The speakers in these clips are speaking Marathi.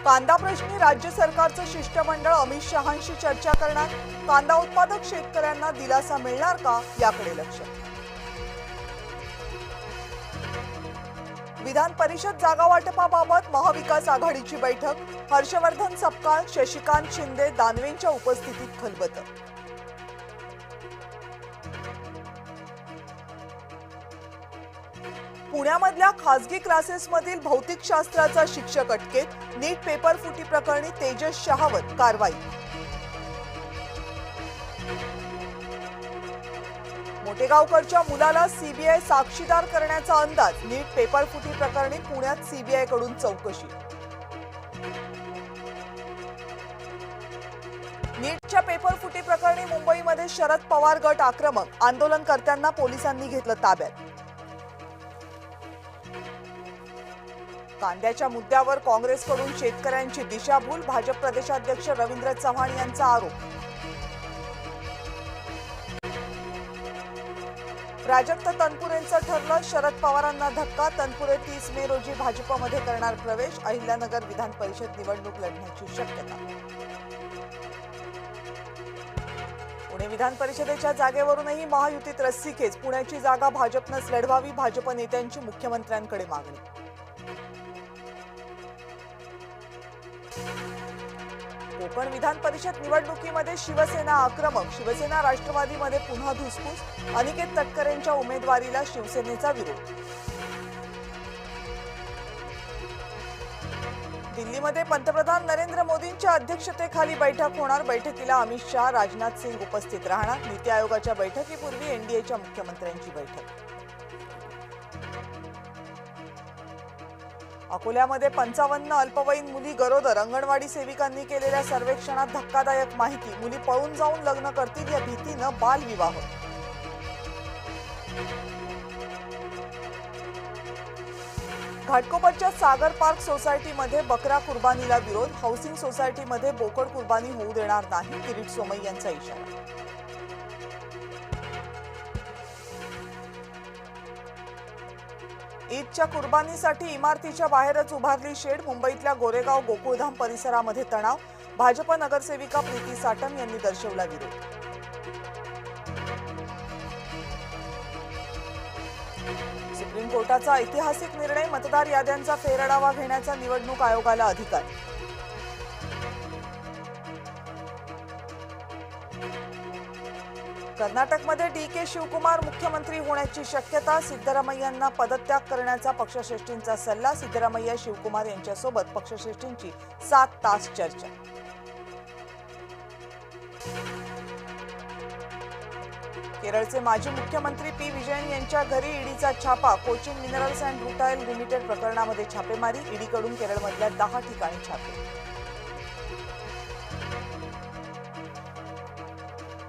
कांदा प्रश्नी राज्य सरकारचं शिष्टमंडळ अमित शहांशी चर्चा करणार। कांदा उत्पादक शेतकऱ्यांना दिलासा मिळणार का याकडे लक्ष। विधान परिषद जागा वाटपाबाबत महाविकास आघाडीची बैठक। हर्षवर्धन सपकाळ, शशिकांत शिंदे, दानवेंच्या उपस्थितीत खलबत। पुण्यामधल्या खासगी क्लासेसमधील भौतिकशास्त्राचा शिक्षक अटकेत। नीट पेपर फुटी प्रकरणी तेजस शहावर कारवाई। मोठेगावकरच्या मुलाला सीबीआय साक्षीदार करण्याचा अंदाज। नीट पेपर फुटी प्रकरणी पुण्यात सीबीआय कडून चौकशी। नीटच्या पेपर फुटी प्रकरणी मुंबईमध्ये शरद पवार गट आक्रमक। आंदोलनकर्त्यांना पोलिसांनी घेतलं ताब्यात। कांद्याच्या मुद्द्यावर काँग्रेसकडून शेतकऱ्यांची दिशाभूल। भाजप प्रदेशाध्यक्ष रवींद्र चव्हाण यांचा आरोप। प्राजक्त तनपुरेंचं ठरलं शरद पवारांना धक्का। तनपुरे 30 मे रोजी भाजपमध्ये करणार प्रवेश। अहिल्यानगर विधान परिषद निवडणूक लढण्याची शक्यता। पुणे विधान परिषदेच्या जागेवरूनही महायुतीत रस्सीखेच। पुण्याची जागा भाजपनंच लढवावी। भाजप नेत्यांची मुख्यमंत्र्यांकडे मागणी। कोकण विधान परिषद निवडणुकीमध्ये शिवसेना आक्रमक। शिवसेना राष्ट्रवादीमध्ये पुन्हा धुसफूस। अनिकेत तटकरेंच्या उमेदवारीला शिवसेनेचा विरोध। दिल्लीमध्ये पंतप्रधान नरेंद्र मोदींच्या अध्यक्षतेखाली बैठक होणार। बैठकीला अमित शहा, राजनाथ सिंग उपस्थित राहणार। नीती आयोगाच्या बैठकीपूर्वी एनडीएच्या मुख्यमंत्र्यांची बैठक। अकोल्यामध्ये 55 अल्पवयीन मुली गरोदर। अंगणवाडी सेविकांनी केलेल्या सर्वेक्षणात धक्कादायक माहिती। मुली पळून जाऊन लग्न करतील या भीतीनं बालविवाह। घाटकोपरच्या सागर पार्क सोसायटीमध्ये बकरा कुर्बानीला विरोध। हाऊसिंग सोसायटीमध्ये बोकड कुर्बानी होऊ देणार नाही। किरीट सोमय्या यांचा इशारा। ईदच्या कुर्बानीसाठी इमारतीच्या बाहेरच उभारली शेड। मुंबईतल्या गोरेगाव गोकुळधाम परिसरामध्ये तणाव। भाजप नगरसेविका प्रीती साटम यांनी दर्शवला विरोध। सुप्रीम कोर्टाचा ऐतिहासिक निर्णय। मतदार याद्यांचा फेरआढावा घेण्याचा निवडणूक आयोगाला अधिकार। कर्नाटकमध्ये डी.के. शिवकुमार मुख्यमंत्री होण्याची शक्यता। सिद्धरामय्यांना पदत्याग करण्याचा पक्षश्रेष्ठींचा सल्ला। सिद्धरामय्या शिवकुमार यांच्यासोबत पक्षश्रेष्ठींची 7 तास चर्चा। केरळचे माजी मुख्यमंत्री पी. विजयन यांच्या घरी ईडीचा छापा। Cochin minerals and rutile limited प्रकरणामध्ये छापेमारी। ईडीकडून केरळमधल्या 10 ठिकाणी छापे।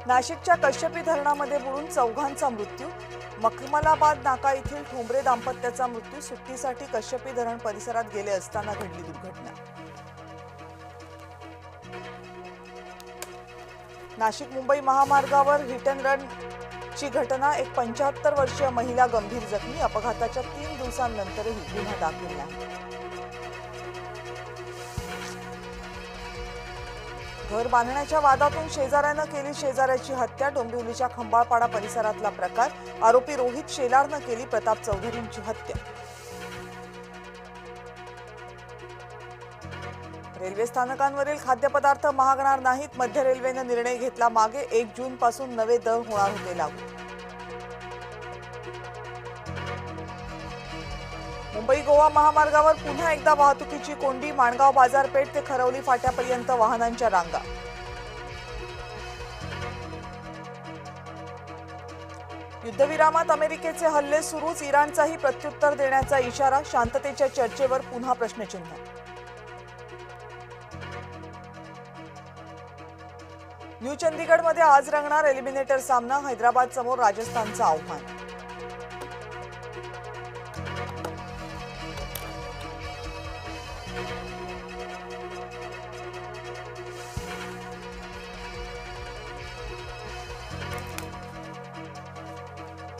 नाशिकच्या कश्यपी धरणामध्ये बुडून 4घांचा मृत्यू। मखमलाबाद नाका येथील ठोंबरे दाम्पत्याचा मृत्यू। सुट्टीसाठी कश्यपी धरण परिसरात गेले असताना घडली दुर्घटना। नाशिक मुंबई महामार्गावर हिट अँड रन ची घटना। एक 75 वर्षीय महिला गंभीर जखमी। अपघाताच्या 3 दिवसांनंतरही गुन्हा दाखल नाही। घर बांधण्याच्या वादातून शेजाऱ्यानं केली शेजाऱ्याची हत्या। डोंबिवलीच्या खंबाळपाडा परिसरातला प्रकार। आरोपी रोहित शेलारनं केली प्रताप चौधरींची हत्या। रेल्वे स्थानकांवरील खाद्यपदार्थ महागणार नाहीत। मध्य रेल्वेनं निर्णय घेतला मागे। 1 जून पासून नवे दर होणार होते लागू। मुंबई गोवा महामार्गावर पुन्हा एकदा वाहतुकीची कोंडी। माणगाव बाजारपेठ ते खरवली फाट्यापर्यंत वाहनांच्या रांगा। युद्धविरामात अमेरिकेचे हल्ले सुरूच। इराणचाही प्रत्युत्तर देण्याचा इशारा। शांततेच्या चर्चेवर पुन्हा प्रश्नचिन्ह। न्यू चंदीगडमध्ये आज रंगणार एलिमिनेटर सामना। हैदराबाद समोर राजस्थानचं आव्हान।